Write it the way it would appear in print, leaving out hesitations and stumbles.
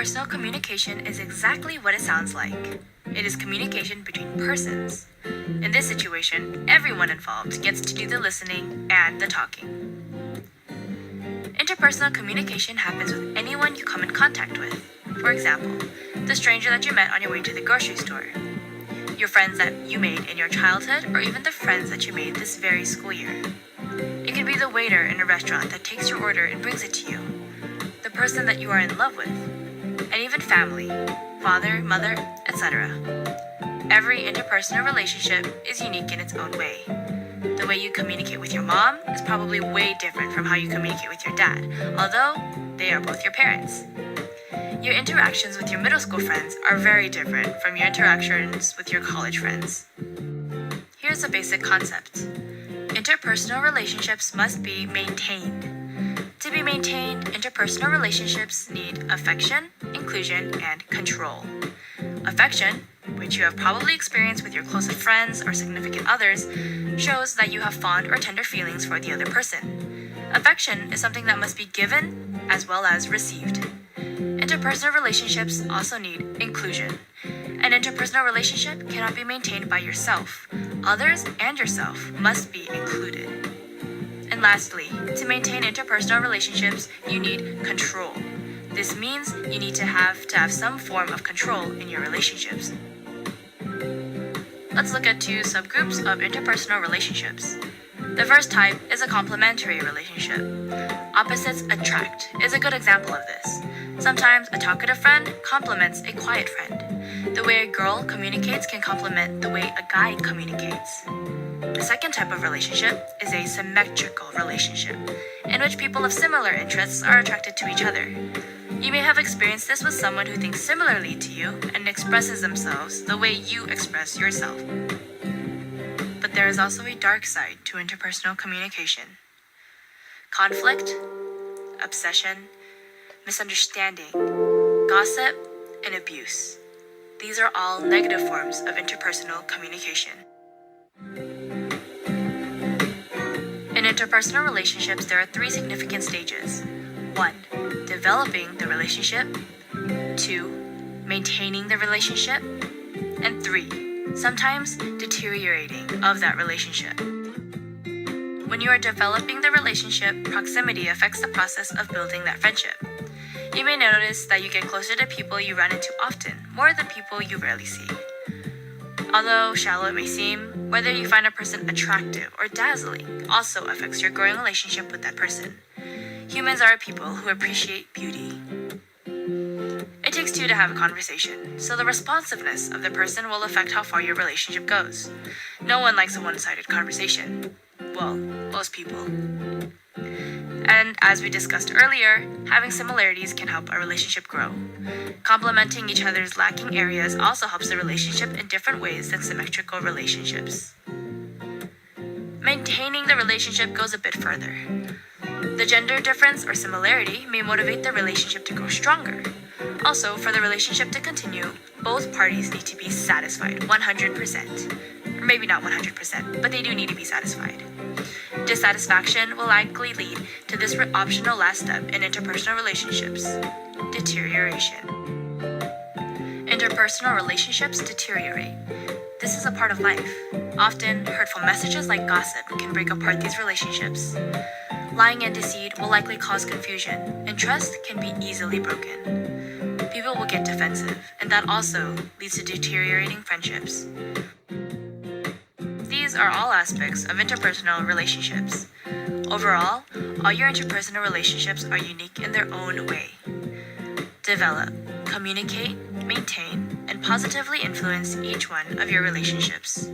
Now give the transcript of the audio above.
Interpersonal communication is exactly what it sounds like. It is communication between persons. In this situation, everyone involved gets to do the listening and the talking. Interpersonal communication happens with anyone you come in contact with. For example, the stranger that you met on your way to the grocery store, your friends that you made in your childhood, or even the friends that you made this very school year. It could be the waiter in a restaurant that takes your order and brings it to you, the person that you are in love with, and even family, father, mother, etc. Every interpersonal relationship is unique in its own way. The way you communicate with your mom is probably way different from how you communicate with your dad, although they are both your parents. Your interactions with your middle school friends are very different from your interactions with your college friends. Here's a basic concept. Interpersonal relationships must be maintained. To be maintained, interpersonal relationships need affection, inclusion, and control. Affection, which you have probably experienced with your closest friends or significant others, shows that you have fond or tender feelings for the other person. Affection is something that must be given as well as received. Interpersonal relationships also need inclusion. An interpersonal relationship cannot be maintained by yourself. Others and yourself must be included. And lastly, to maintain interpersonal relationships, you need control. This means you need to have some form of control in your relationships. Let's look at two subgroups of interpersonal relationships. The first type is a complementary relationship. Opposites attract is a good example of this. Sometimes a talkative friend complements a quiet friend. The way a girl communicates can complement the way a guy communicates. The second type of relationship is a symmetrical relationship, in which people of similar interests are attracted to each other. You may have experienced this with someone who thinks similarly to you and expresses themselves the way you express yourself. But there is also a dark side to interpersonal communication. Conflict, obsession, misunderstanding, gossip, and abuse. These are all negative forms of interpersonal communication. In interpersonal relationships, there are three significant stages. 1. Developing the relationship. 2. Maintaining the relationship. And 3. Sometimes deteriorating of that relationship. When you are developing the relationship, proximity affects the process of building that friendship. You may notice that you get closer to people you run into often, more than people you rarely see. Although shallow it may seem, whether you find a person attractive or dazzling also affects your growing relationship with that person. Humans are a people who appreciate beauty. It takes two to have a conversation, so the responsiveness of the person will affect how far your relationship goes. No one likes a one-sided conversation. Well, most people. And as we discussed earlier, having similarities can help a relationship grow. Complementing each other's lacking areas also helps the relationship in different ways than symmetrical relationships. Maintaining the relationship goes a bit further. The gender difference or similarity may motivate the relationship to grow stronger. Also, for the relationship to continue, both parties need to be satisfied 100%. Or maybe not 100%, but they do need to be satisfied. Dissatisfaction will likely lead to this optional last step in interpersonal relationships: deterioration. Interpersonal relationships deteriorate. This is a part of life. Often, hurtful messages like gossip can break apart these relationships. Lying and deceit will likely cause confusion, and trust can be easily broken. People will get defensive, and that also leads to deteriorating friendships. These are all aspects of interpersonal relationships. Overall, all your interpersonal relationships are unique in their own way. Develop, communicate, maintain, and positively influence each one of your relationships.